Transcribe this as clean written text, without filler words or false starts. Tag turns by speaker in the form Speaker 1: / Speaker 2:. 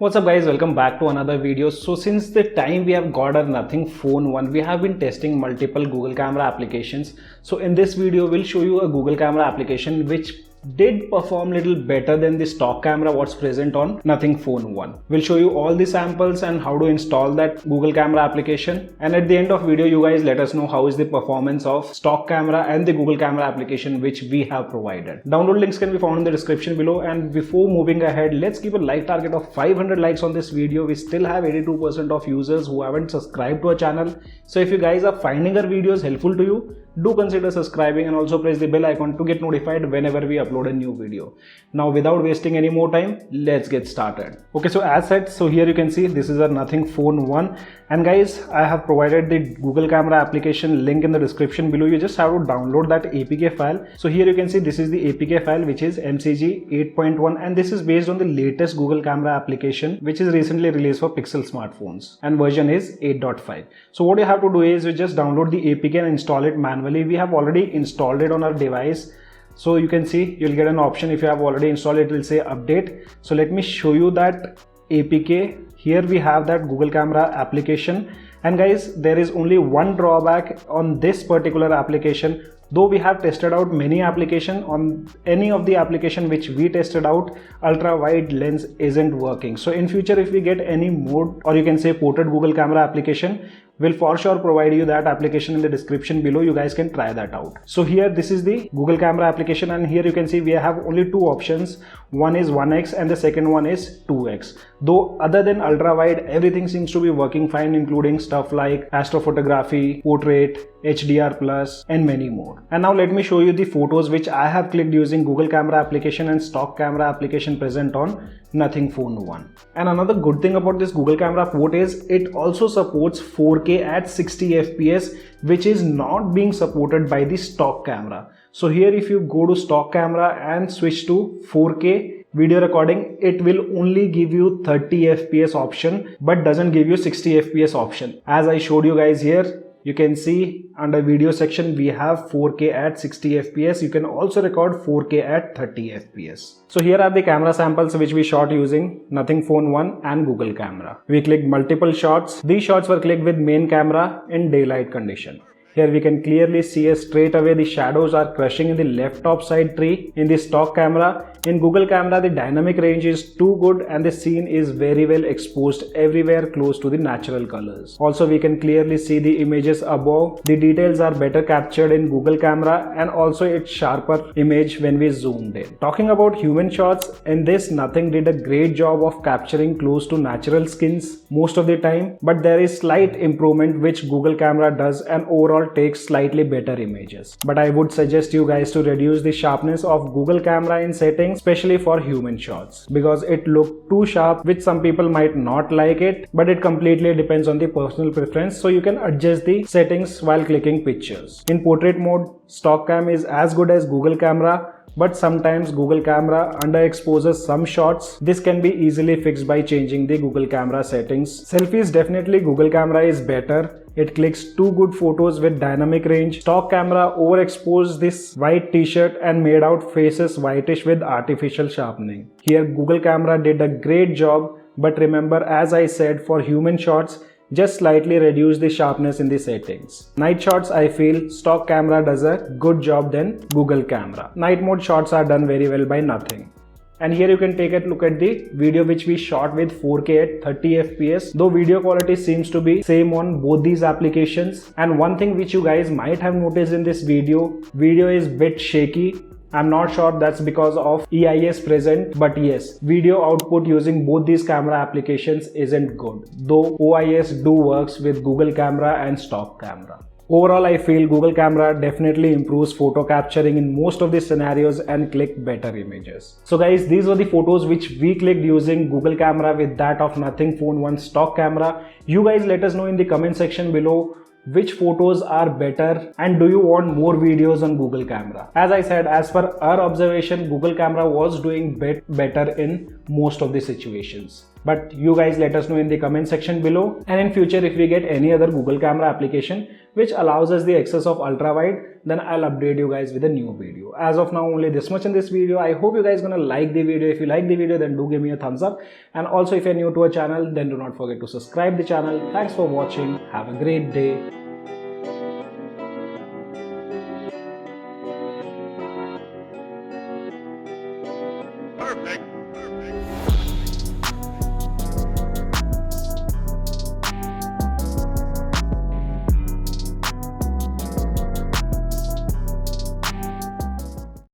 Speaker 1: What's up guys, welcome back to another video. So since the time we have got our Nothing Phone 1, we have been testing multiple Google camera applications. So in this video we'll show you a Google camera application which did perform little better than the stock camera what's present on Nothing Phone 1. We'll show you all the samples and how to install that Google camera application, and at the end of video you guys let us know how is the performance of stock camera and the Google camera application which we have provided. Download links can be found in the description below, and before moving ahead, let's keep a like target of 500 likes on this video. We still have 82% of users who haven't subscribed to our channel. So if you guys are finding our videos helpful to you, do consider subscribing and also press the bell icon to get notified whenever we upload a new video. Now without wasting any more time, let's get started. Okay, so as said, so here you can see this is our Nothing Phone 1, and guys, I have provided the Google camera application link in the description below. You just have to download that APK file. So here you can see this is the APK file which is MCG 8.1, and this is based on the latest Google camera application which is recently released for Pixel smartphones, and version is 8.5. So what you have to do is you just download the APK and install it manually. We have already installed it on our device. So you can see you'll get an option if you have already installed it, will say update. So let me show you that APK. Here we have that Google camera application, and guys, there is only one drawback on this particular application. Though we have tested out many applications, on any of the application which we tested out, ultra wide lens isn't working. So in future if we get any mode, or you can say ported Google camera application, we'll for sure provide you that application in the description below. You guys can try that out. So here this is the Google camera application, and here you can see we have only two options. One is 1x and the second one is 2x. Though other than ultra wide, everything seems to be working fine, including stuff like astrophotography, portrait, HDR plus, and many more. And now let me show you the photos which I have clicked using Google camera application and stock camera application present on Nothing Phone 1. And another good thing about this Google camera port is it also supports 4K at 60 FPS, which is not being supported by the stock camera. So here if you go to stock camera and switch to 4K video recording, it will only give you 30 FPS option but doesn't give you 60 FPS option. As I showed you guys here, you can see under video section we have 4K at 60 FPS. You can also record 4K at 30 FPS. So here are the camera samples which we shot using Nothing Phone 1 and Google camera. We clicked multiple shots. These shots were clicked with main camera in daylight condition. Here we can clearly see straight away the shadows are crushing in the left top side tree in the stock camera. In Google camera, the dynamic range is too good and the scene is very well exposed everywhere close to the natural colors. Also, we can clearly see the images above. The details are better captured in Google camera, and also it's sharper image when we zoomed in. Talking about human shots, in this Nothing did a great job of capturing close to natural skins most of the time, but there is slight improvement which Google camera does and overall takes slightly better images. But I would suggest you guys to reduce the sharpness of Google camera in settings, especially for human shots, because it looked too sharp, which some people might not like it, but it completely depends on the personal preference. So you can adjust the settings while clicking pictures. In portrait mode, stock cam is as good as Google camera, but sometimes Google camera underexposes some shots. This can be easily fixed by changing the Google camera settings. Selfies, definitely Google camera is better. It clicks two good photos with dynamic range. Stock camera overexposed this white t-shirt and made out faces whitish with artificial sharpening. Here Google camera did a great job, but remember, as I said, for human shots, just slightly reduce the sharpness in the settings. Night shots, I feel stock camera does a good job than Google camera. Night mode shots are done very well by Nothing. And here you can take a look at the video which we shot with 4K at 30 FPS. Though video quality seems to be same on both these applications. And one thing which you guys might have noticed in this video is bit shaky. I'm not sure that's because of EIS present, but yes, video output using both these camera applications isn't good, though OIS do works with Google camera and stock camera. Overall, I feel Google camera definitely improves photo capturing in most of the scenarios and click better images. So guys, these were the photos which we clicked using Google camera with that of Nothing Phone 1 stock camera. You guys let us know in the comment section below which photos are better, and do you want more videos on Google camera. As I said, as per our observation, Google camera was doing better in most of the situations. But you guys let us know in the comment section below, and in future if we get any other Google camera application which allows us the access of ultra wide, then I'll update you guys with a new video. As of now, only this much in this video. I hope you guys gonna like the video. If you like the video, then do give me a thumbs up, and also if you're new to our channel, then do not forget to subscribe the channel. Thanks for watching. Have a great day.